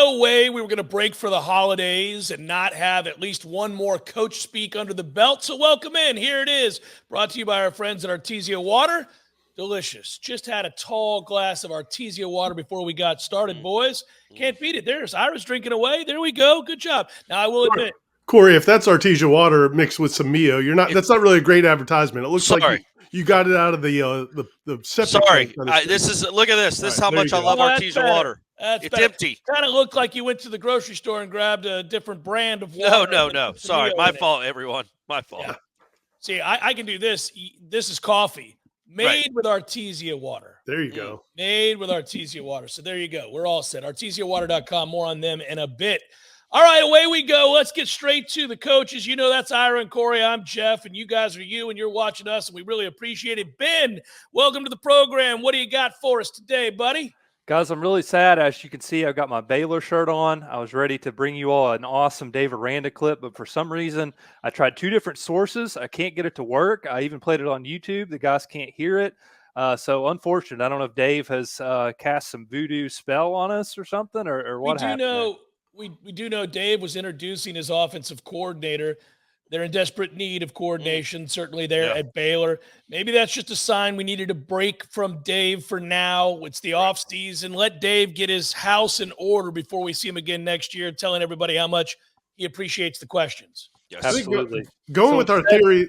no way we were going to break for the holidays and not have at least one more coach speak under the belt. So welcome in. Here it is, brought to you by our friends at Artezia Water. Delicious. Just had a tall glass of Artezia Water before we got started, boys. Can't beat it. There's Ira's drinking away. There we go. Good job. Now, I will admit, Corey, if that's Artezia Water mixed with some Mio, that's not really a great advertisement. It looks like you got it out of the septic tank. Look at this. This is how much I love Artezia Water. It's empty. Kind of looked like you went to the grocery store and grabbed a different brand of water. No. Sorry. My fault, everyone. My fault. Yeah. See, I can do this. This is coffee made with Artezia Water. There you go. Made with Artezia Water. So there you go. We're all set. ArtesiaWater.com. More on them in a bit. All right, away we go. Let's get straight to the coaches. You know, that's Ira and Corey. I'm Jeff, and you guys are you, and you're watching us, and we really appreciate it. Ben, welcome to the program. What do you got for us today, buddy? Guys, I'm really sad. As you can see, I've got my Baylor shirt on. I was ready to bring you all an awesome Dave Aranda clip, but for some reason, I tried 2 different sources. I can't get it to work. I even played it on YouTube. The guys can't hear it. So unfortunate. I don't know if Dave has cast some voodoo spell on us or something, or what happened. We do know Dave was introducing his offensive coordinator. They're in desperate need of coordination, certainly there at Baylor. Maybe that's just a sign we needed a break from Dave for now. It's the offseason. Let Dave get his house in order before we see him again next year, telling everybody how much he appreciates the questions. Yes, absolutely. Going with our theory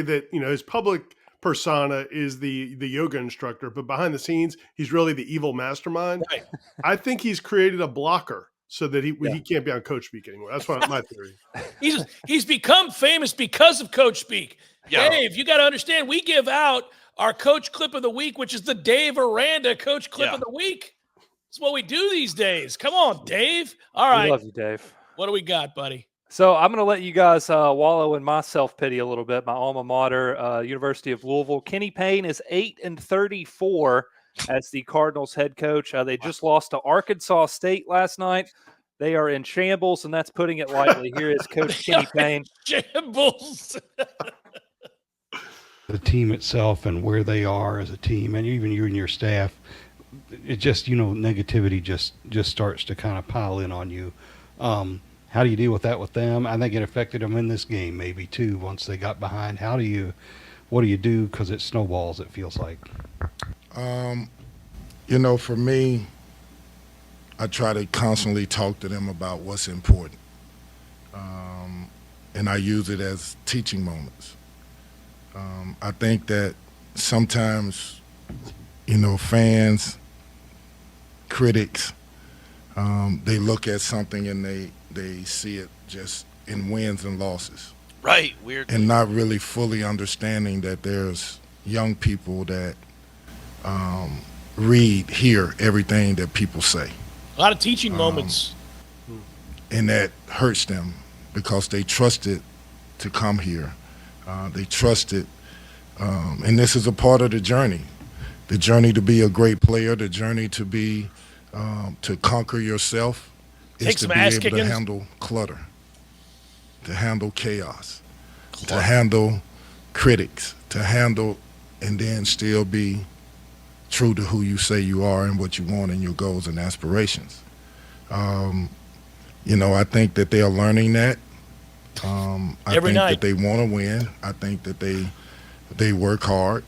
that, his public persona is the yoga instructor, but behind the scenes, he's really the evil mastermind. Right. I think he's created a blocker so that he can't be on Coach Speak anymore. That's my theory. He's become famous because of Coach Speak. Yeah. Dave, you got to understand, we give out our coach clip of the week, which is the Dave Aranda coach clip of the week. It's what we do these days. Come on, Dave. All right. We love you, Dave. What do we got, buddy? So I'm going to let you guys wallow in my self-pity a little bit. My alma mater, University of Louisville. Kenny Payne is 8-34 as the Cardinals head coach. They just lost to Arkansas State last night. They are in shambles, and that's putting it lightly. Here is Coach Kenny Payne. Shambles. The team itself and where they are as a team, and even you and your staff, it just, negativity just starts to kind of pile in on you. How do you deal with that with them? I think it affected them in this game maybe too once they got behind. What do you do? Because it snowballs, it feels like. For me, I try to constantly talk to them about what's important. And I use it as teaching moments. I think that sometimes, fans, critics, they look at something and they see it just in wins and losses. Right, weird. And not really fully understanding that there's young people that hear everything that people say. A lot of teaching moments. And that hurts them because they trusted to come here. They trusted, and this is a part of the journey to be a great player, the journey to be, to conquer yourself is to be able to handle clutter, to handle chaos, to handle critics, and then still be true to who you say you are and what you want and your goals and aspirations. I think that they are learning that. I think that they want to win. I think that they work hard,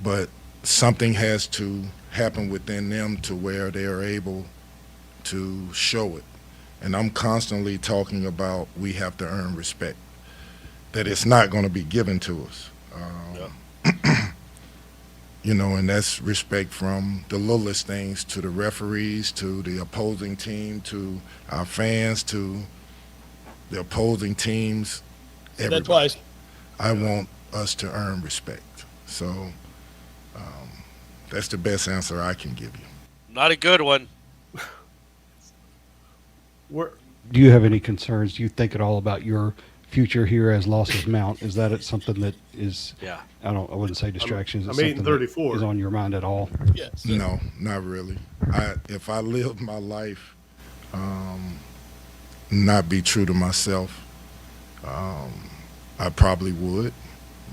but something has to happen within them to where they are able to show it. And I'm constantly talking about we have to earn respect, that it's not going to be given to us. And that's respect from the littlest things to the referees, to the opposing team, to our fans, to the opposing teams, everybody. I want us to earn respect. So that's the best answer I can give you. Not a good one. Do you have any concerns? Do you think at all about your future here as losses mount? Is that something that is? Yeah. I wouldn't say distractions. I'm 8-34. Is on your mind at all? Yes. No, not really. If I lived my life, not be true to myself, I probably would.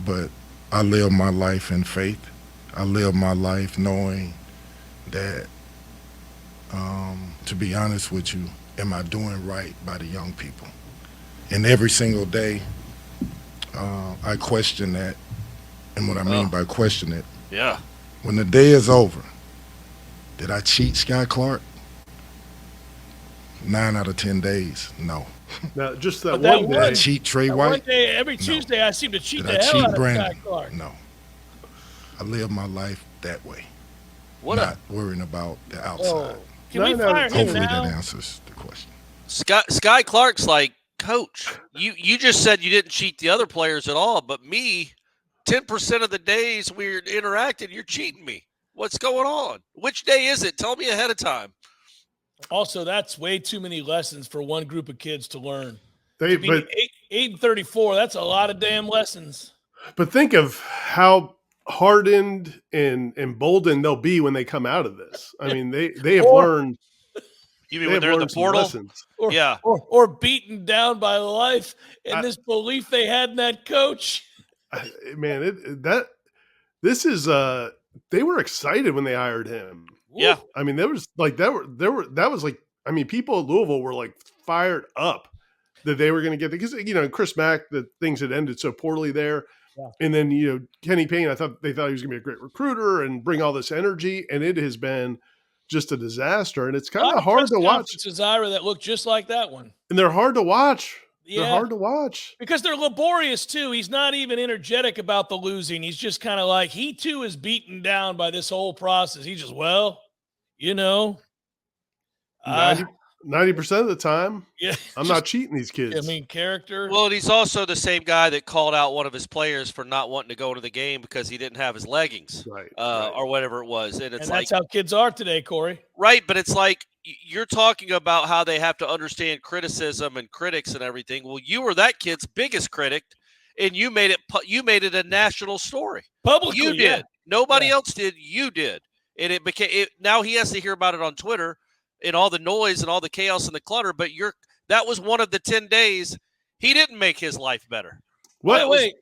But I live my life in faith. I live my life knowing that to be honest with you, am I doing right by the young people? And every single day, I question that. And what I mean by question it, when the day is over, did I cheat Sky Clark? 9 out of 10 days, no. Now, just that But one Did day. I cheat Trey One White? day, every No. Tuesday, I seem to cheat Did the I hell cheat out of Sky Brandon? Clark. No. I live my life that way, What not worrying about the outside. Oh, can No, we no, fire him Hopefully now? that answers the question. Sky Clark's like, Coach, you just said you didn't cheat the other players at all, but me, 10% of the days we're interacting, you're cheating me. What's going on? Which day is it? Tell me ahead of time. Also, that's way too many lessons for one group of kids to learn. They, I mean, 8 and 34, that's a lot of damn lessons. but think of how hardened and emboldened they'll be when they come out of this. I mean, they have learned. You They mean when have they're in the learned some portal? lessons. Or, Yeah. or beaten down by life and I- this belief they had in that coach. Man, this is they were excited when they hired him. Yeah. I mean, there was like that was like, I mean, people at Louisville were like fired up that they were going to get, because Chris Mack, that things had ended so poorly there. Yeah. And then Kenny Payne, they thought he was going to be a great recruiter and bring all this energy, and it has been just a disaster. And it's kind of hard to watch. Ira, that look just like that one. And they're hard to watch. Yeah. They're hard to watch. Because they're laborious too. He's not even energetic about the losing. He's just kind of like, he too is beaten down by this whole process. He's just, 90% of the time, yeah. I'm not cheating these kids. I mean, character. Well, and he's also the same guy that called out one of his players for not wanting to go to the game because he didn't have his leggings, right. or whatever it was. And it's and like, that's how kids are today, Corey. right, but it's like you're talking about how they have to understand criticism and critics and everything. Well, you were that kid's biggest critic, and you made it a national story. Publicly, You did. yeah. Nobody else did. You did, and it became. Now he has to hear about it on Twitter and all the noise and all the chaos and the clutter. But that was one of the 10 days he didn't make his life better. Wait.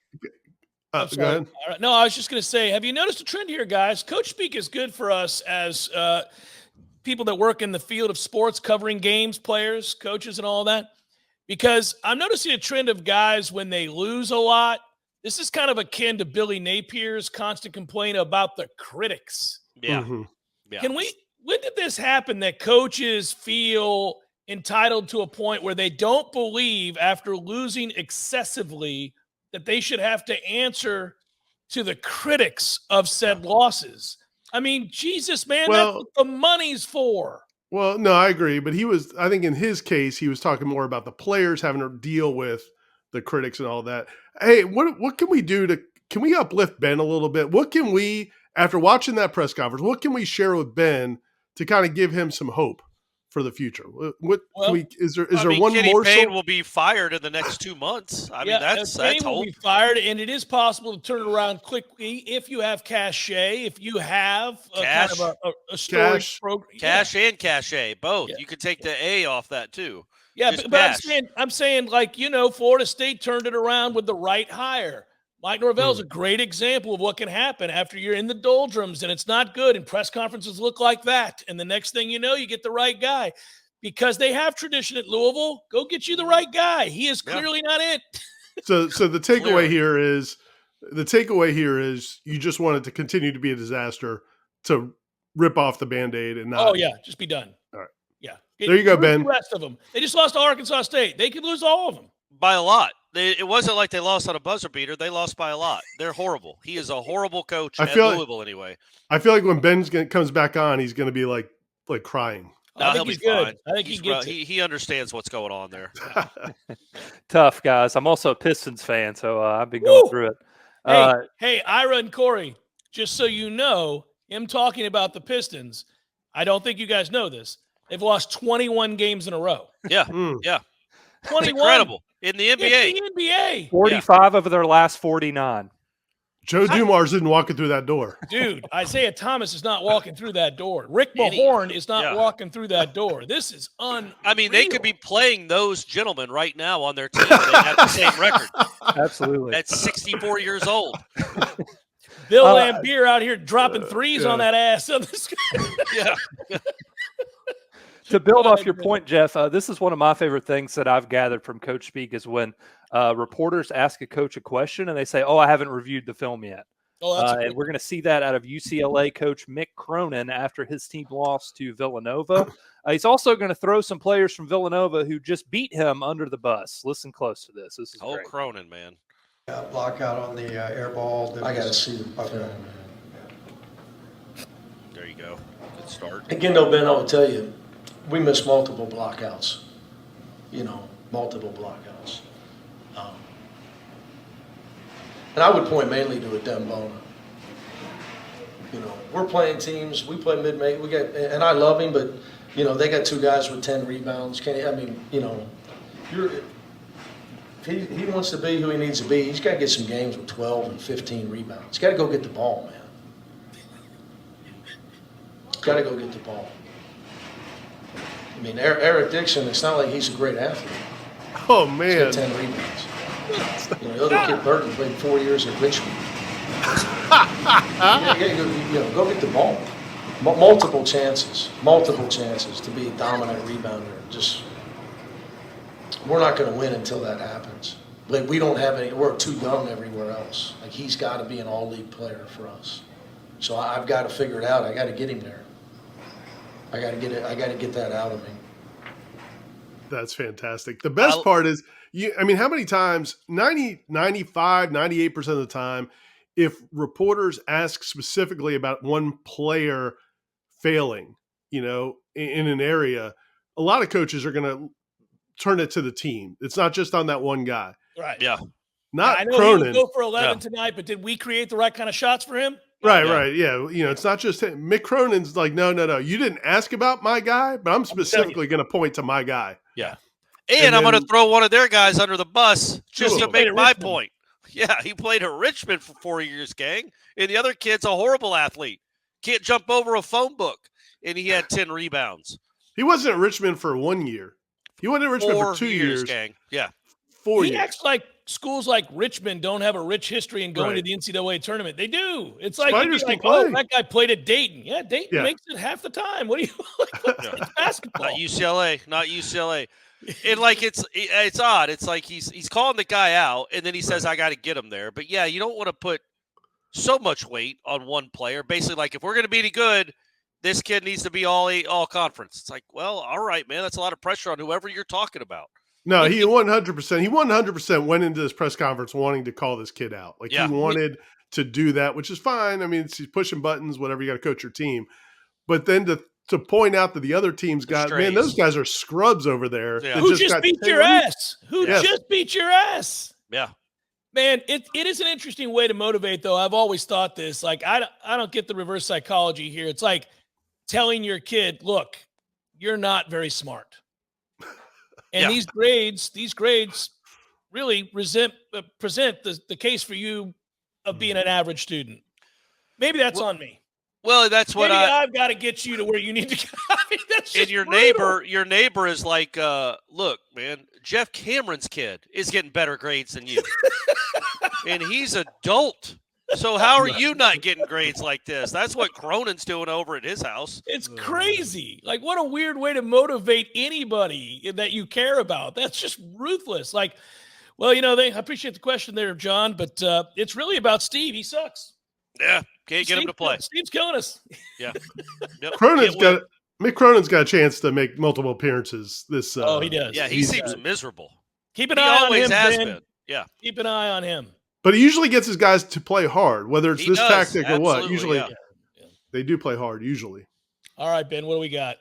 I'm Go sorry. ahead. All right. No, I was just going to say, have you noticed a trend here, guys? Coach Speak is good for us as people that work in the field of sports, covering games, players, coaches, and all that, because I'm noticing a trend of guys when they lose a lot. This is kind of akin to Billy Napier's constant complaint about the critics. Yeah. Mhm. Yeah. When did this happen that coaches feel entitled to a point where they don't believe after losing excessively that they should have to answer to the critics of said losses? I mean, Jesus, man, that's what the money's for. Well, no, I agree. But I think in his case, he was talking more about the players having to deal with the critics and all that. Hey, what can we do can we uplift Ben a little bit? What can we, after watching that press conference, what can we share with Ben to kind of give him some hope for the future? Is there one Kenny more? Payne will be fired in the next 2 months. I mean, that's Payne will hope. be fired, and it is possible to turn it around quickly if you have cachet, if you have kind of a storage program. Cash and cachet, both. Yeah. You could take the A off that too. Yeah, Just but cash. I'm saying, like, Florida State turned it around with the right hire. Mike Norvell's a great example of what can happen after you're in the doldrums and it's not good, and press conferences look like that. And the next thing you know, you get the right guy. Because they have tradition at Louisville, go get you the right guy. He is clearly not it. So the takeaway here is you just want it to continue to be a disaster, to rip off the Band-Aid and not. Oh, yeah, just be done. All right. Yeah. There you go, Ben. The rest of them. They just lost to Arkansas State. They could lose all of them. By a lot. It wasn't like they lost on a buzzer beater. They lost by a lot. They're horrible. He is a horrible coach at Louisville anyway. I feel like when Ben comes back on, he's going to be like crying. No, I think he'll he's be good. fine. I think he gets it. He understands what's going on there. Tough, guys. I'm also a Pistons fan, so I've been going through it. Hey, Ira and Corey, just so you know, him talking about the Pistons, I don't think you guys know this. They've lost 21 games in a row. Yeah, yeah. 21. It's incredible. In the NBA. It's the NBA. 45 of their last 49. Joe Dumars isn't walking through that door. Dude, Isaiah Thomas is not walking through that door. Rick Mahorn is not walking through that door. This is unreal. I mean, they could be playing those gentlemen right now on their team. They have the same record. Absolutely. At 64 years old. Bill Lambier out here dropping threes on that ass. Yeah. To build off your point, Jeff, this is one of my favorite things that I've gathered from Coach Speak is when reporters ask a coach a question and they say, "Oh, I haven't reviewed the film yet." And we're going to see that out of UCLA coach Mick Cronin after his team lost to Villanova. He's also going to throw some players from Villanova who just beat him under the bus. Listen close to this. This is great. Cronin, man. Block out on the air ball. I got to see the film. There you go. Good start. Again, though, Ben, I will tell you, we missed multiple blockouts. Multiple blockouts. And I would point mainly to a Dembona. We're playing teams. We play mid-May. And I love him, but they got 2 guys with 10 rebounds. If he wants to be who he needs to be, he's got to get some games with 12 and 15 rebounds. He's got to go get the ball, man. Got to go get the ball. Eric Dixon, it's not like he's a great athlete. Oh, man. He's got 10 rebounds. The other kid, Burton, played 4 years at Richmond. Go get the ball. Multiple chances to be a dominant rebounder. We're not going to win until that happens. Like, we don't have any. We're too young everywhere else. Like, he's got to be an all-league player for us. So I've got to figure it out. I got to get him there. I got to get it. I got to get that out of him. That's fantastic. The best part is, how many times, 90, 95, 98% of the time, if reporters ask specifically about one player failing, in an area, a lot of coaches are going to turn it to the team. It's not just on that one guy. Right. Yeah. Not I know Cronin. he would go for 11 tonight, but did we create the right kind of shots for him? Right. Yeah. It's not just him. Mick Cronin's like, no. You didn't ask about my guy, but I'm specifically going to point to my guy. Yeah. And I'm going to throw one of their guys under the bus just to make my point. Yeah, he played at Richmond for 4 years, gang. And the other kid's a horrible athlete. Can't jump over a phone book. And he had 10 rebounds. He wasn't at Richmond for 1 year. He went to Richmond for 2 years. Gang. Yeah. 4 years. He acts like schools like Richmond don't have a rich history in going to the NCAA tournament. They do. It's like, that guy played at Dayton. Yeah, Dayton makes it half the time. What do you it's basketball? Not UCLA. And it's odd. It's like he's calling the guy out, and then he says, I got to get him there. But, yeah, you don't want to put so much weight on one player. Basically, like, if we're going to be any good, this kid needs to be all conference. It's like, well, all right, man. That's a lot of pressure on whoever you're talking about. No, he 100%. He 100% went into this press conference wanting to call this kid out. Like, he wanted to do that, which is fine. He's pushing buttons, whatever. You got to coach your team. But then to point out that the other team's got, man, those guys are scrubs over there. Yeah. Who just beat your ass? Who just beat your ass? Yeah. Man, it is an interesting way to motivate, though. I've always thought this. Like, I don't get the reverse psychology here. It's like telling your kid, look, you're not very smart. And these grades really present the case for you of being an average student. Maybe that's on me. Well, that's what I've got to get you to where you need to go. That's just your neighbor is like, look, man, Jeff Cameron's kid is getting better grades than you. And he's adult. So how are you not getting grades like this? That's what Cronin's doing over at his house. It's crazy. Like, what a weird way to motivate anybody that you care about. That's just ruthless. Like, well, I appreciate the question there, John, but it's really about Steve. He sucks. Yeah, can't get him to play. Steve's killing us. Yeah. Yep. Mick Cronin's got a chance to make multiple appearances this he does. Yeah, he seems miserable. Keep an eye on him, been. Yeah. Keep an eye on him. But he usually gets his guys to play hard, whether it's this tactic or what. Usually they do play hard, usually. All right, Ben, what do we got?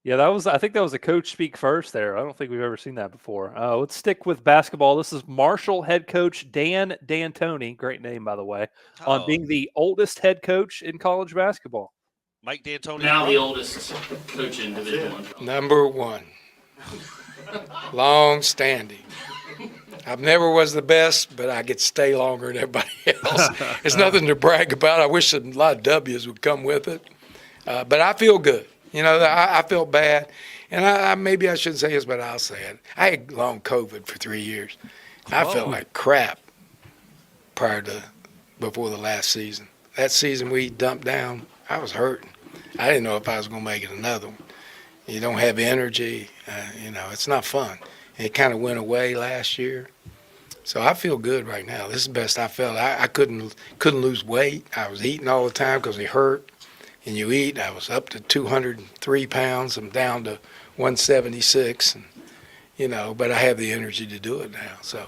Yeah, I think that was a coach speak first there. I don't think we've ever seen that before. Let's stick with basketball. This is Marshall head coach Dan D'Antoni, great name, by the way, on being the oldest head coach in college basketball. Mike D'Antoni. Now the oldest coach in Division I. Number one. Long standing. I never was the best, but I get to stay longer than everybody else. It's nothing to brag about. I wish a lot of W's would come with it. But I feel good. I felt bad. And maybe I shouldn't say this, but I'll say it. I had long COVID for 3 years. I felt like crap before the last season. That season we dumped down, I was hurting. I didn't know if I was going to make it another one. You don't have energy. It's not fun. It kind of went away last year. So I feel good right now. This is the best I felt. I couldn't lose weight. I was eating all the time because it hurt. And you eat. I was up to 203 pounds. I'm down to 176. And, but I have the energy to do it now. So,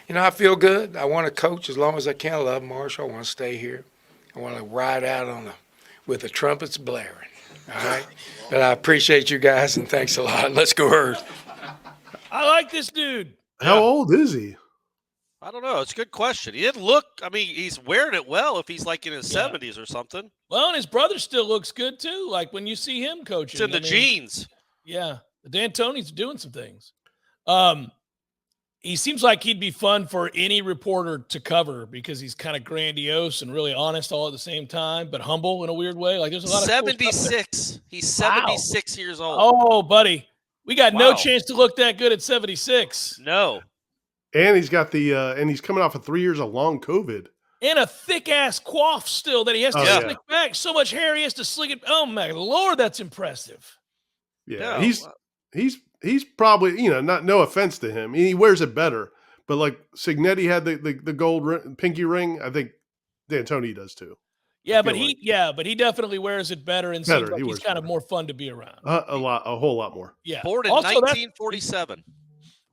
I feel good. I want to coach as long as I can. I love Marshall. I want to stay here. I want to ride out with the trumpets blaring. All right? But I appreciate you guys, and thanks a lot. Let's go Herd. I like this dude. How old is he? I don't know. It's a good question. He didn't look. I mean, he's wearing it well if he's like in his 70s or something. Well, and his brother still looks good too. Like when you see him coaching, It's in the genes. Yeah, D'Antoni's doing some things. He seems like he'd be fun for any reporter to cover because he's kind of grandiose and really honest all at the same time, but humble in a weird way. Like there's a lot of 76. He's 76 years old. Oh, buddy, we got no chance to look that good at 76. No. And he's got and he's coming off of 3 years of long COVID. And a thick ass coif still that he has to slick back. So much hair he has to slick it. Oh my Lord, that's impressive. Yeah, he's probably, no offense to him. He wears it better. But like Signetti had the gold pinky ring, I think D'Antoni does too. Yeah, but he definitely wears it better and seems like he's kind of more fun to be around. A whole lot more. Yeah. Born in 1947.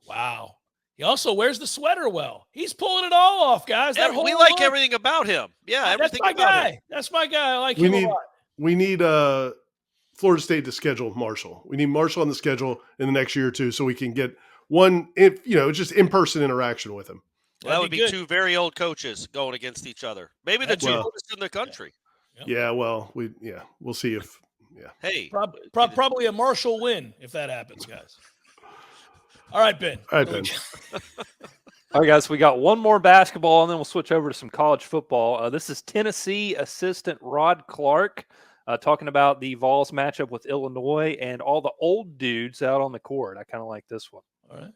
Wow. He also wears the sweater well. He's pulling it all off, guys. We like everything about him. Yeah, everything about about him. That's my guy. I like him a lot. We need Florida State to schedule Marshall. We need Marshall on the schedule in the next year or two so we can get just in-person interaction with him. Well, that would be two very old coaches going against each other. Maybe the two oldest in the country. Yeah, well, we'll see if Hey, probably a Marshall win if that happens, guys. All right, Ben. All right, Ben. All right, guys, we got one more basketball, and then we'll switch over to some college football. This is Tennessee assistant Rod Clark talking about the Vols matchup with Illinois and all the old dudes out on the court. I kind of like this one. All right.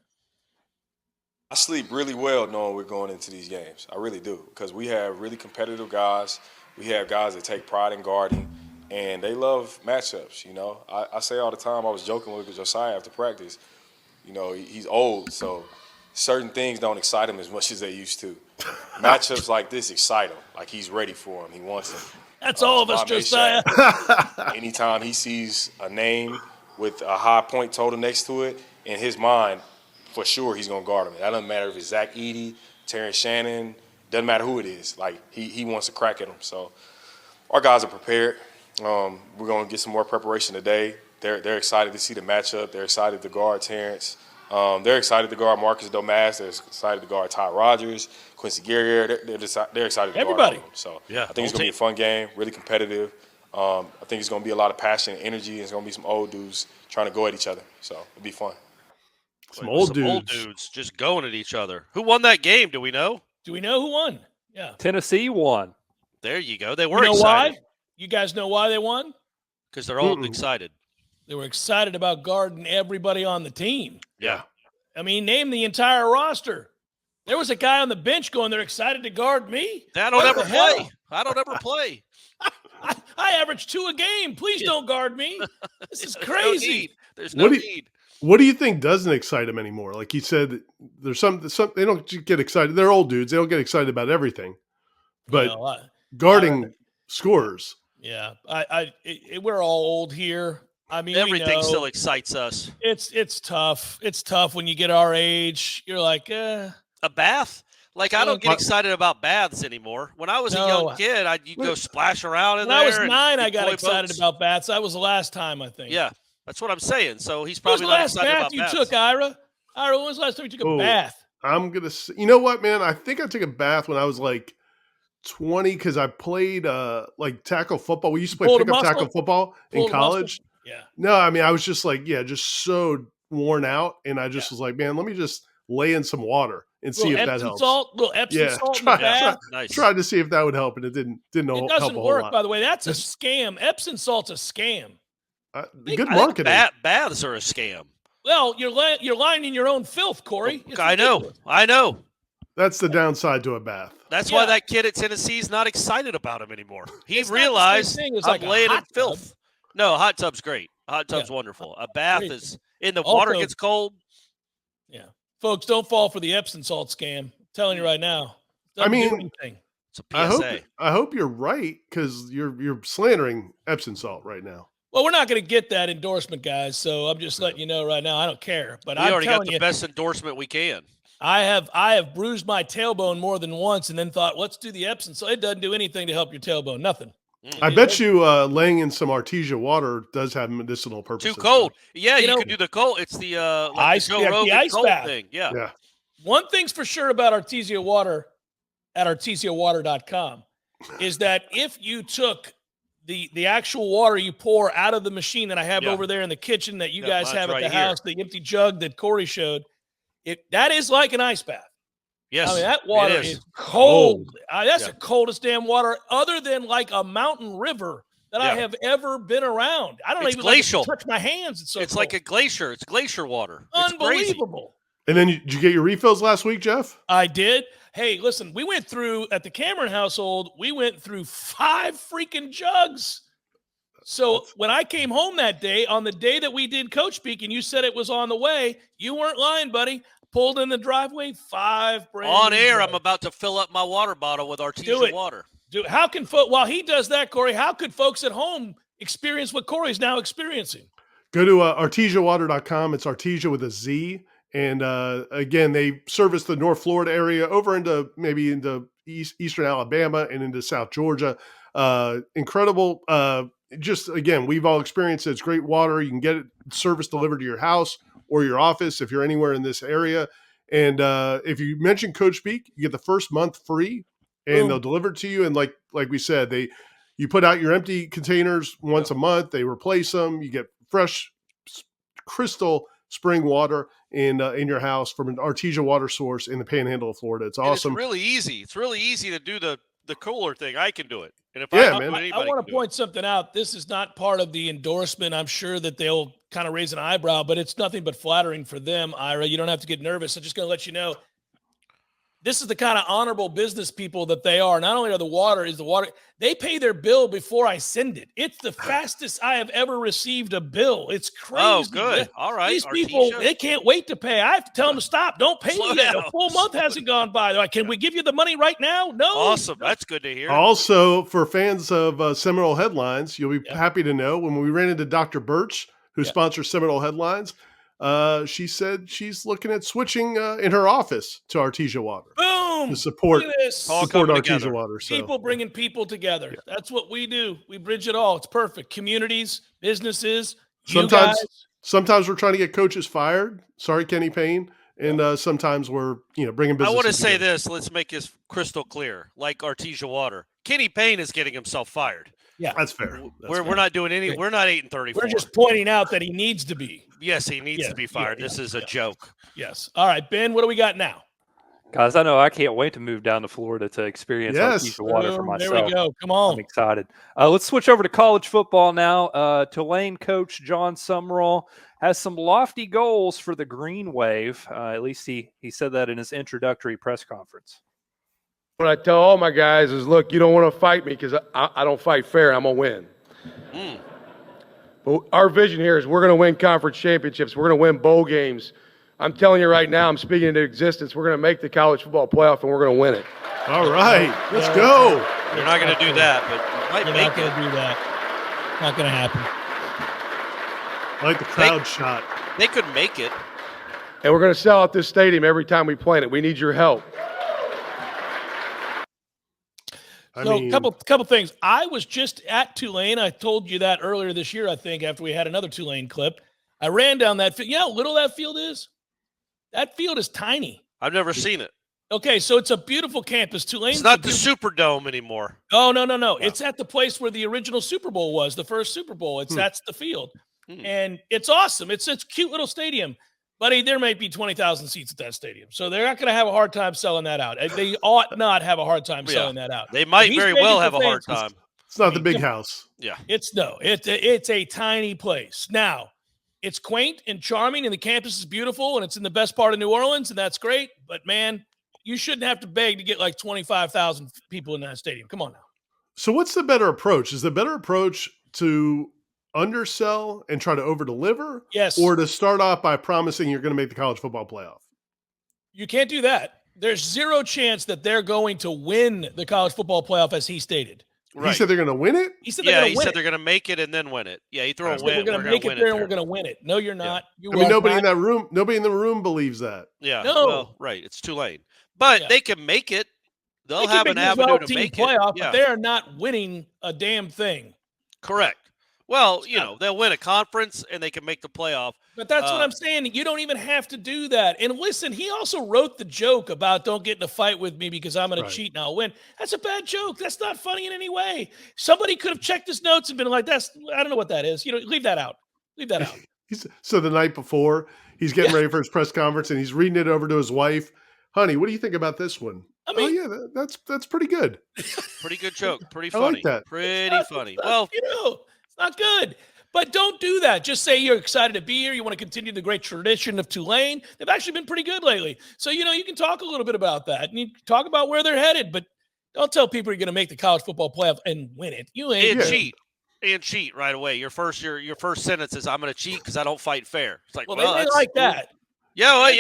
I sleep really well knowing we're going into these games. I really do, because we have really competitive guys. We have guys that take pride in guarding, and they love matchups, I say all the time, I was joking with Josiah after practice, he's old, so certain things don't excite him as much as they used to. Matchups like this excite him, like he's ready for them, he wants them. That's all of us, Josiah. Anytime he sees a name with a high point total next to it, in his mind, for sure he's going to guard him. That doesn't matter if it's Zach Edey, Terrence Shannon, doesn't matter who it is. Like, he wants to crack at him. So our guys are prepared. We're going to get some more preparation today. They're excited to see the matchup. They're excited to guard Terrence. They're excited to guard Marcus Domas. They're excited to guard Ty Rogers, Quincy Guerrier. They're excited to everybody. Guard them. So I think it's going to be a fun game, really competitive. I think it's going to be a lot of passion and energy. And it's going to be some old dudes trying to go at each other. So it'll be fun. Some old dudes just going at each other. Who won that game? Do we know? Do we know who won? Yeah. Tennessee won. There you go. They were excited. Why? You guys know why they won? Because they're all excited. They were excited about guarding everybody on the team. Yeah. I mean, name the entire roster. There was a guy on the bench going, they're excited to guard me. I don't ever play. I don't ever play. I average 2 a game. Please don't guard me. This is crazy. There's no need. What do you think doesn't excite them anymore? Like you said, there's some they don't get excited. They're old dudes. They don't get excited about everything. But guarding scorers. Yeah. We're all old here. I mean, everything still excites us. It's tough. It's tough when you get our age. You're like, a bath? Like, I don't get excited about baths anymore. When I was a young kid, you'd go splash around in there. When I was 9, I got excited about baths. That was the last time, I think. Yeah, that's what I'm saying. So he's probably not excited about baths. When was the last bath you took, Ira? Ira, when was the last time you took a bath? I'm going to – you know what, man? I think I took a bath when I was like 20 because I played like tackle football. We used to play pickup tackle football in college. Yeah. No, I mean, I was just like, just so worn out. And I just was like, man, let me just lay in some water and see if that helps. Little Epsom salt in the bath. Tried to see if that would help, and it didn't help. It doesn't work, by the way. That's a scam. Epsom salt's a scam. Good marketing. Baths are a scam. Well, you're lying in your own filth, Corey. I know. That's the downside to a bath. That's why that kid at Tennessee is not excited about him anymore. He realized I'm laying in filth. No, hot tub's great. Hot tub's wonderful. A bath Great. is in the Also, water gets cold. Yeah, folks, don't fall for the Epsom salt scam. I'm telling you right now. Doesn't do anything. It's a PSA. I hope you're right, because you're slandering Epsom salt right now. Well, we're not going to get that endorsement, guys. So I'm just letting you know right now. I don't care, but We I'm already got telling the you, best endorsement we can. I have bruised my tailbone more than once, and then thought, let's do the Epsom salt. It doesn't do anything to help your tailbone. Nothing. I bet you laying in some Artezia water does have medicinal purposes. Too cold. Yeah, you can do the cold. It's the like the Joe Rogan ice cold bath thing. Yeah. One thing's for sure about Artezia Water at arteziawater.com is that if you took the actual water you pour out of the machine that I have over there in the kitchen that you guys have at the house, the empty jug that Corey showed, that is like an ice bath. Yes, I mean, that water is cold. That's the coldest damn water other than like a mountain river that I have ever been around. I don't even glacial. Like touch my hands. It's like a glacier. It's glacier water. Unbelievable. And then did you get your refills last week, Jeff? I did. Hey, listen, we went through at the Cameron household, we went through 5 freaking jugs. So when I came home that day, on the day that we did Coach Speak, and you said it was on the way, you weren't lying, buddy. Pulled in the driveway, 5 brand on new air. jugs. I'm about to fill up my water bottle with Artezia water. How can while he does that, Corey, how could folks at home experience what Corey's now experiencing? Go to artesiawater.com. It's Artesia with a Z. And again, they service the North Florida area over into maybe into eastern Alabama and into South Georgia. Incredible. Just again, we've all experienced it. It's great water. You can get it service delivered to your house or your office if you're anywhere in this area. And if you mention Coach Speak, you get the first month free, and they'll deliver it to you. And like we said, you put out your empty containers once a month. They replace them. You get fresh, crystal spring water in your house from an Artesia water source in the Panhandle of Florida. It's awesome. It's really easy. It's really easy to do the cooler thing. I can do it. And if I want to point something out. This is not part of the endorsement. I'm sure that they'll kind of raise an eyebrow, but it's nothing but flattering for them, Ira. You don't have to get nervous. I'm just going to let you know. This is the kind of honorable business people that they are. Not only are the water, they pay their bill before I send it. It's the fastest I have ever received a bill. It's crazy. Oh, good. All right. These people, they can't wait to pay. I have to tell them to stop. Don't pay me yet. A full month hasn't gone by. They're like, can we give you the money right now? No. Awesome. That's good to hear. Also, for fans of Seminole Headlines, you'll be happy to know when we ran into Dr. Birch, who sponsors Seminole Headlines, she said she's looking at switching in her office to Artesia Water. Boom! To support Artesia together. Water. So. People bringing people together. Yeah. That's what we do. We bridge it all. It's perfect. Communities, businesses, Sometimes we're trying to get coaches fired. Sorry, Kenny Payne. And sometimes we're bringing business. I want to say this. Let's make this crystal clear. Like Artesia Water, Kenny Payne is getting himself fired. Yeah, that's fair. We're not doing any. We're not 8-34. We're just pointing out that he needs to be. Yes, he needs to be fired. This is a joke. Yes. All right, Ben. What do we got now? Guys, I know I can't wait to move down to Florida to experience Artesia Water for myself. There we go. Come on. I'm excited. Let's switch over to college football now. Tulane coach Jon Sumrall has some lofty goals for the Green Wave. At least he said that in his introductory press conference. What I tell all my guys is, look, you don't want to fight me because I don't fight fair. I'm going to win. But our vision here is we're going to win conference championships. We're going to win bowl games. I'm telling you right now, I'm speaking into existence. We're going to make the college football playoff, and we're going to win it. All right. Let's go. You're not going to do that, but you might make it. Not going to do that. Not going to happen. I like the crowd shot. They could make it. And we're going to sell out this stadium every time we play it. We need your help. A couple things. I was just at Tulane. I told you that earlier this year, I think, after we had another Tulane clip. I ran down that field. You know how little that field is? That field is tiny. I've never seen it. Okay, so it's a beautiful campus. Tulane's It's not the Superdome anymore. Oh, no. It's at the place where the original Super Bowl was, the first Super Bowl. That's the field. And it's awesome. It's a cute little stadium. Buddy, there might be 20,000 seats at that stadium. So they're not going to have a hard time selling that out. They ought not have a hard time selling that out. They might very well have a hard time. It's not the big house. Yeah. It's a tiny place. Now, it's quaint and charming, and the campus is beautiful, and it's in the best part of New Orleans, and that's great. But, man, you shouldn't have to beg to get like 25,000 people in that stadium. Come on now. So what's the better approach? Is the better approach to undersell and try to over-deliver? Yes. Or to start off by promising you're going to make the college football playoff? You can't do that. There's zero chance that they're going to win the college football playoff, as he stated. He said they're going to win it? He said they're going to win it. they're going to make it and then win it. Yeah, he threw a win. We're going to make it there and we're going to win it. No, you're not. I mean, nobody in the room believes that. Yeah. No. Well, right. It's Tulane. But they can make it. They'll have an avenue to make playoff, it. Yeah. But they are not winning a damn thing. Correct. Well, they'll win a conference and they can make the playoff. But that's what I'm saying. You don't even have to do that. And listen, he also wrote the joke about don't get in a fight with me because I'm going to cheat and I'll win. That's a bad joke. That's not funny in any way. Somebody could have checked his notes and been like, I don't know what that is. Leave that out. Leave that out. So the night before, he's getting ready for his press conference and he's reading it over to his wife. Honey, what do you think about this one? I mean, that's pretty good. Pretty good joke. Pretty funny. I like that. Pretty funny. Well, it's not good. But don't do that. Just say you're excited to be here. You want to continue the great tradition of Tulane. They've actually been pretty good lately. So, you can talk a little bit about that. And you can talk about where they're headed. But don't tell people you're going to make the college football playoff and win it. You ain't. And cheat right away. Your first sentence is, I'm going to cheat because I don't fight fair. It's like, well they like that. Yeah, well,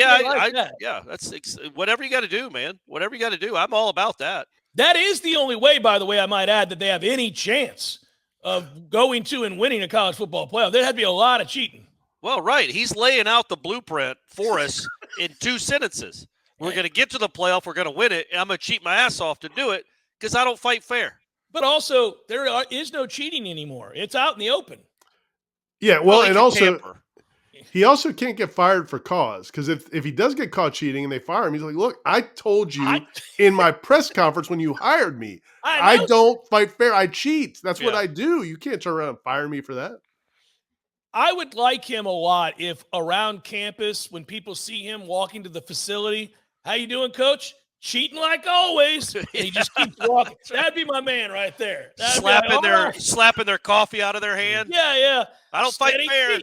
yeah. That's whatever you got to do, man. Whatever you got to do. I'm all about that. That is the only way, by the way, I might add, that they have any chance of going to and winning a college football playoff. There had to be a lot of cheating. Well, right. He's laying out the blueprint for us in 2 sentences. We're going to get to the playoff. We're going to win it. And I'm going to cheat my ass off to do it because I don't fight fair. But also, there is no cheating anymore. It's out in the open. Yeah, well and also he also can't get fired for cause, because if he does get caught cheating and they fire him, he's like, look, I told you in my press conference when you hired me, I don't fight fair. I cheat. That's what I do. You can't turn around and fire me for that. I would like him a lot if around campus, when people see him walking to the facility, how you doing, coach? Cheating like always. And he just keeps walking. That'd be my man right there. Slapping their coffee out of their hand. Yeah. I don't fight fair.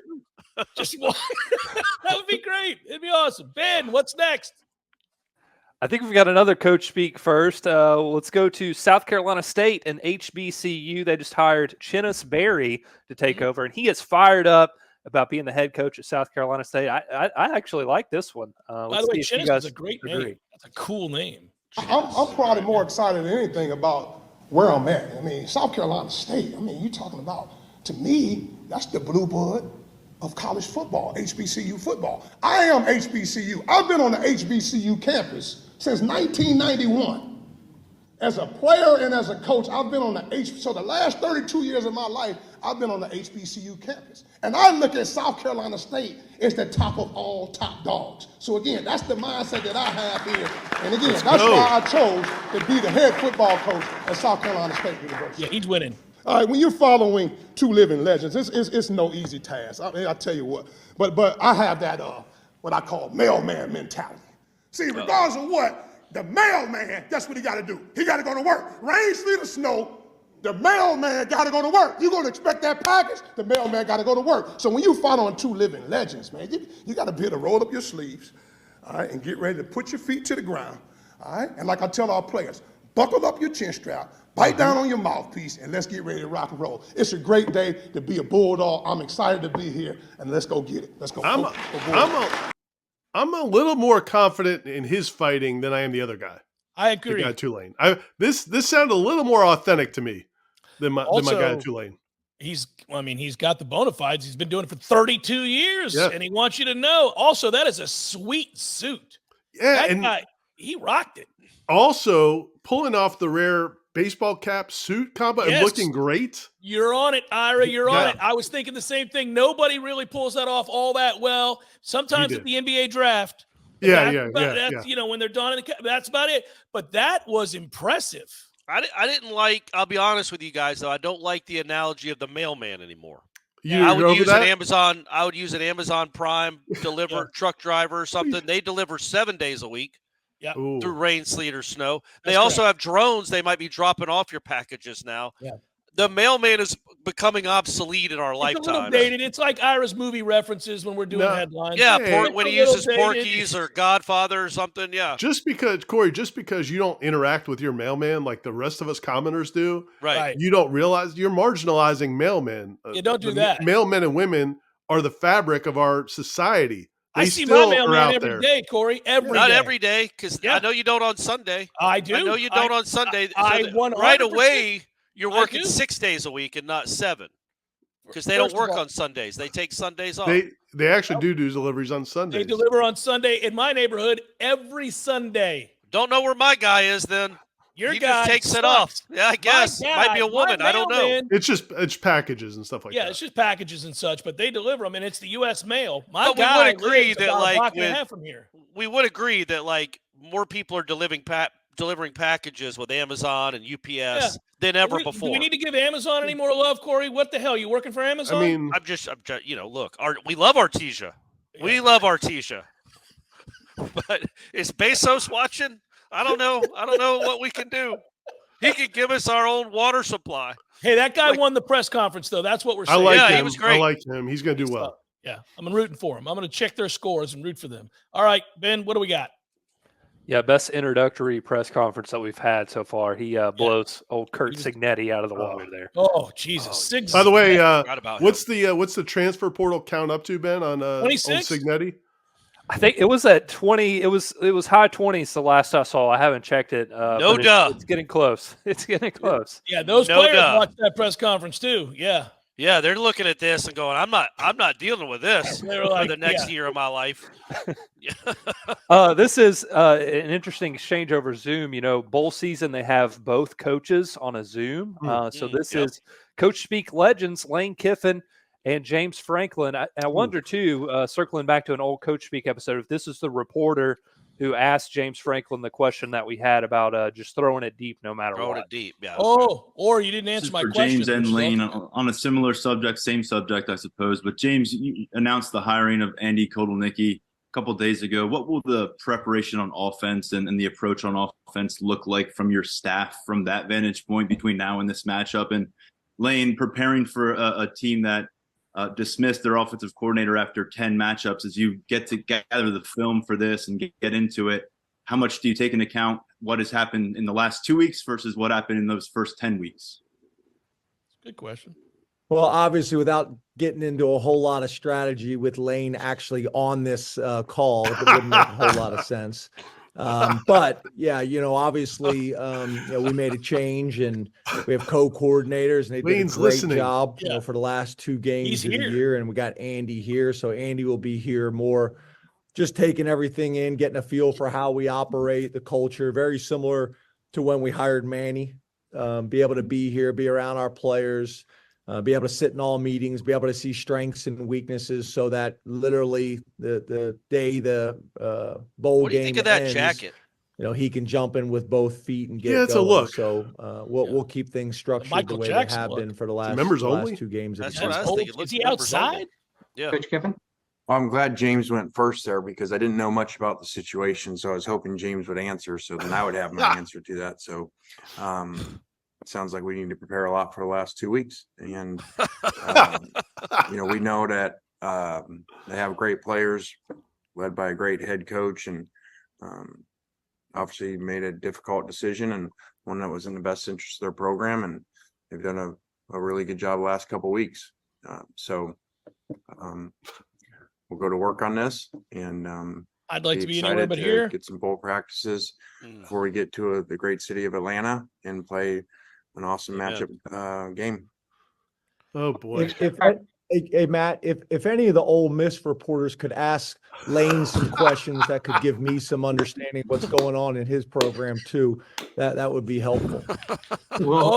Just walk. That would be great. It'd be awesome. Ben, what's next? I think we've got another coach speak first. Let's go to South Carolina State and HBCU. They just hired Chennis Berry to take over, and he is fired up about being the head coach at South Carolina State. I actually like this one. By the way, Chennis is a great name. That's a cool name. I'm probably more excited than anything about where I'm at. I mean, South Carolina State, you're talking about, to me, that's the blue blood of college football, HBCU football. I am HBCU. I've been on the HBCU campus since 1991. As a player and as a coach, I've been on so the last 32 years of my life, I've been on the HBCU campus. And I look at South Carolina State as the top of all top dogs. So again, that's the mindset that I have here. And again, that's why I chose to be the head football coach at South Carolina State University. Yeah, he's winning. All right, when you're following 2 living legends, it's no easy task. I tell you what. But I have that what I call mailman mentality. See, regardless of what, the mailman, that's what he got to do. He got to go to work. Rain, sleet, or snow, the mailman got to go to work. You're going to expect that package, the mailman got to go to work. So when you following 2 living legends, man, you got to be able to roll up your sleeves, all right, and get ready to put your feet to the ground, all right? And like I tell our players, buckle up your chin strap, bite down on your mouthpiece, and let's get ready to rock and roll. It's a great day to be a Bulldog. I'm excited to be here, and let's go get it. Let's go. I'm a little more confident in his fighting than I am the other guy. I agree. The guy at Tulane. This sounded a little more authentic to me than my guy at Tulane. He's got the bona fides. He's been doing it for 32 years, and he wants you to know. Also, that is a sweet suit. Yeah, that guy, he rocked it. Also, pulling off the rare baseball cap suit combo and looking great. You're on it, Ira. You're on it. I was thinking the same thing. Nobody really pulls that off all that well. Sometimes at the NBA draft. Yeah. When they're done in the that's about it. But that was impressive. I didn't like, I'll be honest with you guys, though, I don't like the analogy of the mailman anymore. I would use an Amazon Prime truck driver or something. They deliver 7 days a week. Yeah, through rain, sleet, or snow. They also have drones. They might be dropping off your packages now. Yeah. The mailman is becoming obsolete in our It's a little lifetime. dated. It's like Ira's movie references when we're doing headlines. Yeah, Hey, when It's he a little uses dated. Porky's or Godfather or something. Yeah, Just because, Corey, just because you don't interact with your mailman like the rest of us commoners do, right. you don't realize you're marginalizing mailmen. You don't do The that. Mailmen and women are the fabric of our society. I They see still my are mailman out every there. day, Corey. Not day. every day, because I know you don't on Sunday. I do. I know you don't on Sunday. I So 100% right away, you're I working do. 6 days a week and not 7, because they don't work on Sundays. They take Sundays off. They actually do deliveries on Sundays. They deliver on Sunday in my neighborhood every Sunday. Don't know where my guy is then. Your he guy just takes sucks. it off. Yeah, I guess. My Might be a guy, woman. my I don't know. mailman- It's packages and stuff like Yeah, that. it's just packages and such, but they deliver them, and it's the U.S. mail. My But we guy would agree lives that, about like, a block and a with- half from here. We would agree that like more people are delivering packages with Amazon and UPS than ever before. Do we need to give Amazon any more love, Corey? What the hell? You working for Amazon? I mean, I'm just look, we love Artezia. We love Artezia. But is Bezos watching? I don't know. I don't know what we can do. He could give us our own water supply. Hey, that guy won the press conference, though. That's what we're saying. him. he was great. I like him. He's going to do well. Yeah, I'm rooting for him. I'm going to check their scores and root for them. All right, Ben, what do we got? Yeah, best introductory press conference that we've had so far. He blows old Kurt Signetti out of the water there. Oh, Jesus. By the way, about what's the transfer portal count up to, Ben, on old 26? Signetti? I think it was at 20. It was high 20s the last I saw. I haven't checked it. No but duh. It's getting close. It's getting close. Yeah, those No players duh. watched that press conference too. Yeah. Yeah, they're looking at this and going, I'm not dealing with this They were for like, the next yeah. year of my life. This is an interesting exchange over Zoom. You know, bowl season, they have both coaches on a Zoom. So this is Coach Speak legends, Lane Kiffin and James Franklin. I wonder, too, circling back to an old Coach Speak episode, if this is the reporter who asked James Franklin the question that we had about just throwing it deep no matter Throwing what. it deep, yeah. Oh, or you didn't answer my for question. James and Lane on a similar subject, same subject, I suppose. But James, you announced the hiring of Andy Kotelnicki a couple of days ago. What will the preparation on offense and the approach on offense look like from your staff from that vantage point between now and this matchup? And Lane, preparing for a team that dismissed their offensive coordinator after 10 matchups, as you get to gather the film for this and get into it, how much do you take into account what has happened in the last 2 weeks versus what happened in those first 10 weeks? Good question. Well, obviously, without getting into a whole lot of strategy with Lane actually on this call, it wouldn't make a whole lot of sense. But yeah, obviously, we made a change and we have co-coordinators and they did Lane's a great listening. job, for the last 2 games He's of the here. year. And we got Andy here. So Andy will be here more, just taking everything in, getting a feel for how we operate, the culture, very similar to when we hired Manny. Be able to be here, be around our players, be able to sit in all meetings, be able to see strengths and weaknesses, so that literally the day the bowl What do you game think of that ends, jacket? he can jump in with both feet and get Yeah, it's a going. look. So we'll keep things structured Michael the way Jackson they have look. been for the last, members the only? last 2 games. That's of what the I season. was thinking. Is he Members only. outside? Yeah. Coach Kiffin? Well, I'm glad James went first there because I didn't know much about the situation. So I was hoping James would answer. So then I would have my answer to that. So it sounds like we need to prepare a lot for the last 2 weeks. And, we know that they have great players led by a great head coach and obviously made a difficult decision and one that was in the best interest of their program. And they've done a really good job the last couple of weeks. We'll go to work on this and I'd like to be anywhere excited but to here. get some bowl practices before we get to the great city of Atlanta and play an awesome matchup game. Oh boy. Hey, Matt, if any of the Ole Miss reporters could ask Lane some questions that could give me some understanding of what's going on in his program too, that would be helpful. We'll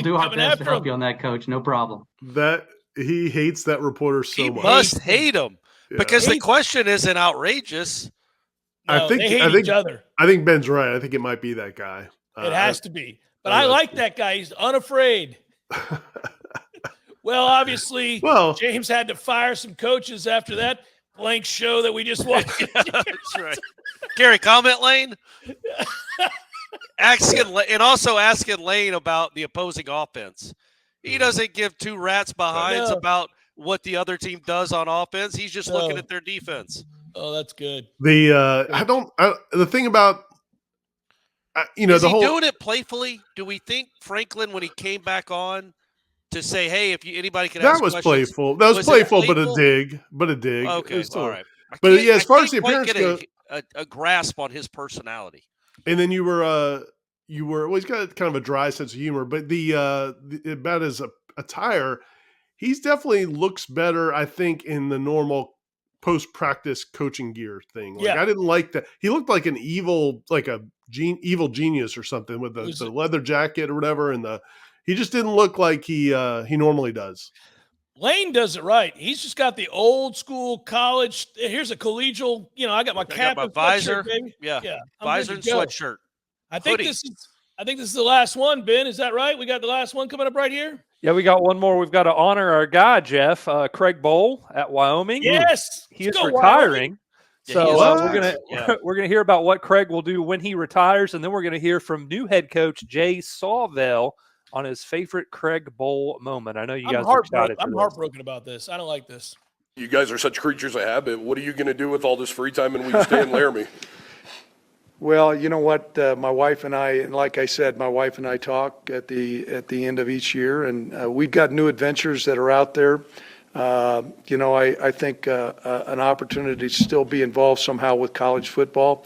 do our best to help you on that, Coach. No problem. That he hates that reporter so He much. must hate him Yeah. because the question isn't outrageous. No, they hate each other. I think Ben's right. I think it might be that guy. It has to be. But I like that guy. He's unafraid. Well, obviously, James had to fire some coaches after that blank show that we just watched. That's right. Gary, comment Lane. Asking Lane about the opposing offense. He doesn't give two rats behinds No. about what the other team does on offense. He's just looking at their defense. Oh, that's good. The thing about is the he whole doing it playfully? Do we think Franklin, when he came back on, to say, "Hey, if anybody can ask that was questions," playful. That was it playful, but a dig. Okay, It was still, all right. But yeah, as far as the I can't appearance quite goes, get a grasp on his personality. and then you were well, he's got kind of a dry sense of humor, but about his attire, he's definitely looks better, I think, in the normal post-practice coaching gear thing. Like, I didn't like that. He looked like an evil genius or something with the leather jacket or whatever, and he just didn't look like he normally does. Lane does it right. He's just got the old school college. Here's a collegial. I got my cap my and visor. sweatshirt, baby. Yeah. I'm Visor good and to go. sweatshirt. I think Hoodie. this is the last one, Ben. Is that right? We got the last one coming up right here. Yeah, we got one more. We've got to honor our guy, Jeff, Craig Bohl at Wyoming. Yes, he is go retiring. Yeah, So he is. we're gonna hear about what Craig will do when he retires, and then we're gonna hear from new head coach Jay Sawvell on his favorite Craig Bohl moment. I know you guys are excited. I'm heartbroken about this. I don't like this. You guys are such creatures of habit. What are you going to do with all this free time and will you stay in Laramie? Well, you know what, my wife and I, and like I said, my wife and I talk at the end of each year, and we've got new adventures that are out there. I think an opportunity to still be involved somehow with college football.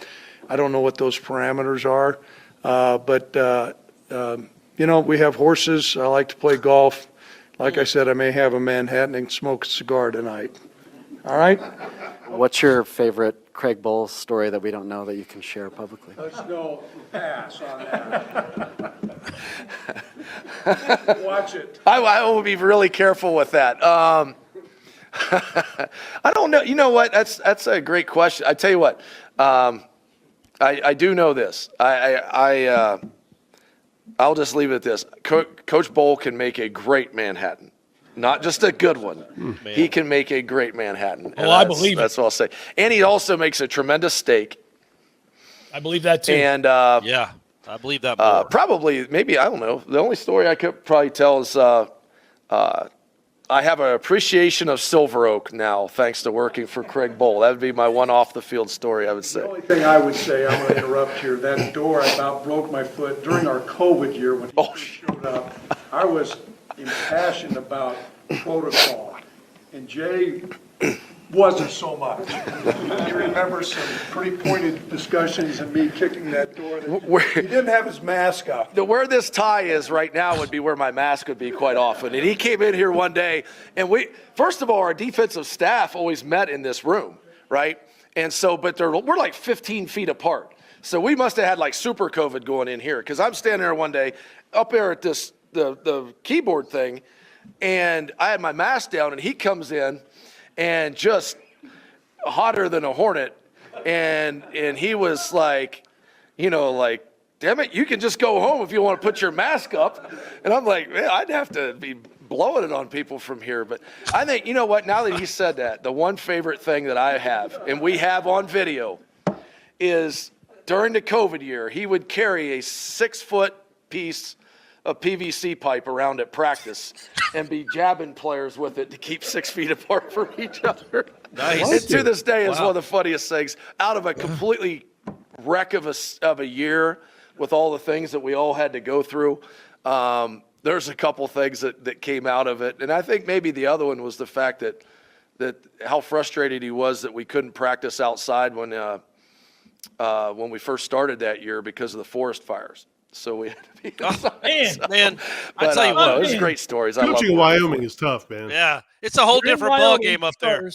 I don't know what those parameters are, but we have horses. I like to play golf. Like I said, I may have a Manhattan and smoke a cigar tonight. All right? What's your favorite Craig Bohl story that we don't know that you can share publicly? Let's go pass on that. Watch it. I will be really careful with that. I don't know. You know what? That's a great question. I tell you what. I do know this. I'll just leave it at this. Coach Bohl can make a great Manhattan. Not just a good one. He can make a great Manhattan. Oh, I believe it. That's what I'll say. And he also makes a tremendous steak. I believe that too. And yeah, I believe that more. probably, maybe, I don't know. The only story I could probably tell is I have an appreciation of Silver Oak now, thanks to working for Craig Bohl. That would be my one off the field story, I would say. The only thing I would say, I'm going to interrupt here. That door, I about broke my foot during our COVID year when he showed up. I was impassioned about protocol, and Jay wasn't so much. You remember some pretty pointed discussions and me kicking that door. He didn't have his mask up. Where this tie is right now would be where my mask would be quite often. And he came in here one day, and first of all, our defensive staff always met in this room, right? And so, but we're like 15 feet apart. So we must have had like super COVID going in here, because I'm standing there one day up there at the keyboard thing, and I had my mask down, and he comes in and just hotter than a hornet, and he was like, damn it, you can just go home if you want to put your mask up. And I'm like, man, I'd have to be blowing it on people from here. But I think, you know what, now that he said that, the one favorite thing that I have, and we have on video, is during the COVID year, he would carry a 6-foot piece of PVC pipe around at practice and be jabbing players with it to keep 6 feet apart from each other. Nice. And to this day is one of the funniest things. Out of a completely wreck of a year with all the things that we all had to go through, there's a couple things that came out of it. And I think maybe the other one was the fact that how frustrated he was that we couldn't practice outside when we first started that year because of the forest fires. So we had to be inside. Man, but, I tell you what, it was great stories. Coaching in Wyoming is tough, man. Yeah, it's a whole different ball game up there.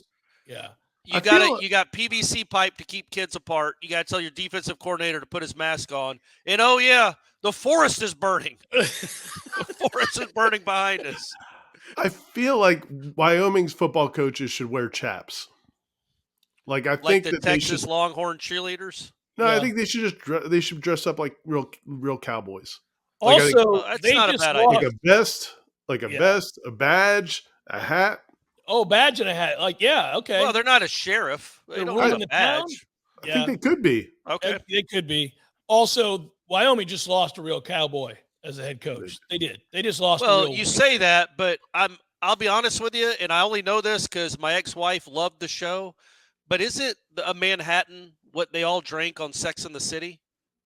Yeah, you got PVC pipe to keep kids apart. You got to tell your defensive coordinator to put his mask on. And oh yeah, the forest is burning. The forest is burning behind us. I feel like Wyoming's football coaches should wear chaps. Like I think the that Texas Longhorn cheerleaders. No, I think they should dress up like real cowboys. Also, that's they not a just bad lost. Like a vest, a badge, a hat. Oh, badge and a hat. Like, yeah, okay. Well, they're not a sheriff. They don't have a badge. I think they could be. Okay, they could be. Also, Wyoming just lost a real cowboy. as a head coach. They did. They just lost. Well, you say that, but I'll be honest with you, and I only know this because my ex-wife loved the show. But isn't a Manhattan what they all drank on Sex and the City?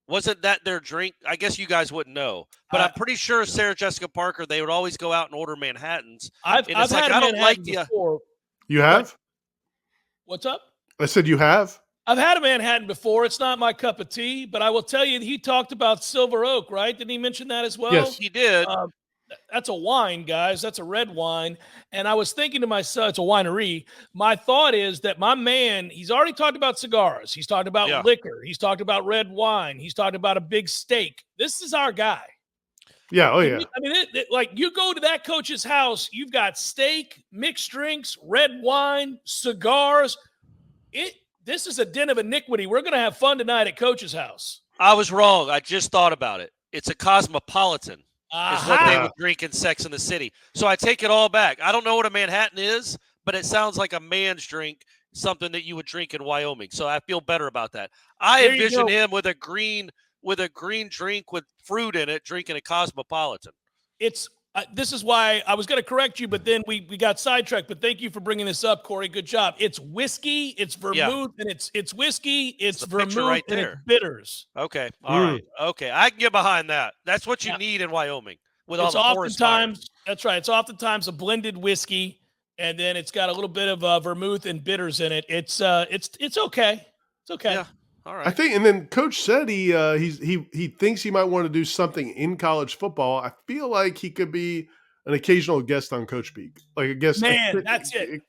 Wasn't that their drink? I guess you guys wouldn't know, but I'm pretty sure Sarah Jessica Parker, they would always go out and order Manhattans. I've had a Manhattan before. You have? What's up? I said you have? I've had a Manhattan before. It's not my cup of tea, but I will tell you, he talked about Silver Oak, right? Didn't he mention that as well? Yes, he did. That's a wine, guys. That's a red wine. And I was thinking to myself, it's a winery. My thought is that my man, he's already talked about cigars. He's talked about liquor. He's talked about red wine. He's talked about a big steak. This is our guy. Yeah. Oh, yeah. I mean, like you go to that coach's house, you've got steak, mixed drinks, red wine, cigars. This is a den of iniquity. We're going to have fun tonight at Coach's house. I was wrong. I just thought about it. It's a cosmopolitan. Is what they would drink in Sex in the City. So I take it all back. I don't know what a Manhattan is, but it sounds like a man's drink, something that you would drink in Wyoming. So I feel better about that. I envision him with a green drink with fruit in it, drinking a cosmopolitan. It's this is why I was going to correct you, but then we got sidetracked. But thank you for bringing this up, Corey. Good job. It's whiskey, it's vermouth, and it's whiskey, it's vermouth, right and there. it's bitters. Okay, all right, okay, I can get behind that. That's what you need in Wyoming with all It's the forest fires. that's right. It's oftentimes a blended whiskey, and then it's got a little bit of vermouth and bitters in it. It's okay. It's okay. Yeah. All right. I think, and then Coach said he thinks he might want to do something in college football. I feel like he could be an occasional guest on Coach Speak, like a guest. Man, that's it.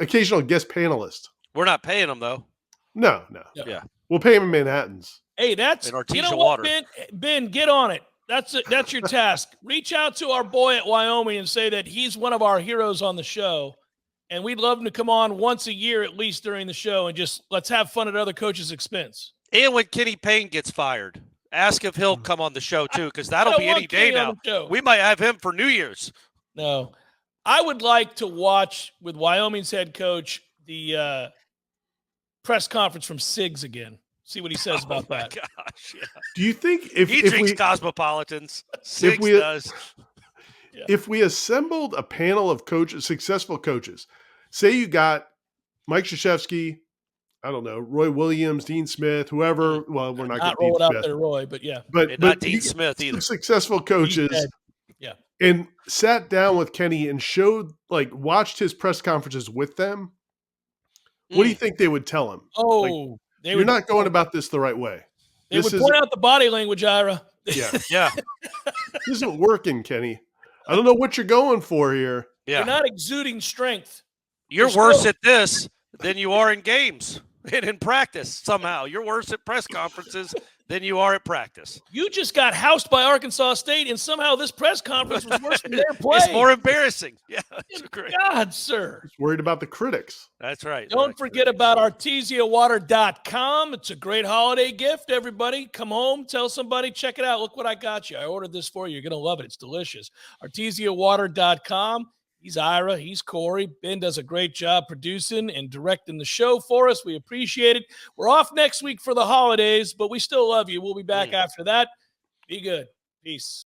Occasional guest panelist. We're not paying him though. No. Yeah. We'll pay him in Manhattans. Hey, that's and Artezia you know Water. what, Ben, get on it. That's your task. Reach out to our boy at Wyoming and say that he's one of our heroes on the show. And we'd love him to come on once a year at least during the show and just let's have fun at other coaches' expense. And when Kenny Payne gets fired, ask if he'll come on the show too, because that'll be any day now. We might have him for New Year's. No. I would like to watch with Wyoming's head coach the press conference from Siggs again. See what he says about that. Gosh, yeah. Do you think if he drinks cosmopolitans, Siggs does. If we assembled a panel of coaches, successful coaches, say you got Mike Krzyzewski, I don't know, Roy Williams, Dean Smith, whoever. Well, we're not Not going roll to it Dean out Smith. there, Roy, but yeah. But not Dean Smith either. Successful coaches, yeah, and sat down with Kenny and watched his press conferences with them. What do you think they would tell him? Oh, you're not going about this the right way. They would point out the body language, Ira. Yeah, yeah. This isn't working, Kenny. I don't know what you're going for here. Yeah. You're not exuding strength. You're worse at this than you are in games and in practice somehow. You're worse at press conferences than you are at practice. You just got housed by Arkansas State, and somehow this press conference was worse than their play. It's more embarrassing. Yeah, that's great. God, sir. He's worried about the critics. That's right. Don't forget about ArtesiaWater.com. It's a great holiday gift, everybody. Come home, tell somebody, check it out. Look what I got you. I ordered this for you. You're going to love it. It's delicious. ArtesiaWater.com. He's Ira. He's Corey. Ben does a great job producing and directing the show for us. We appreciate it. We're off next week for the holidays, but we still love you. We'll be back after that. Be good. Peace.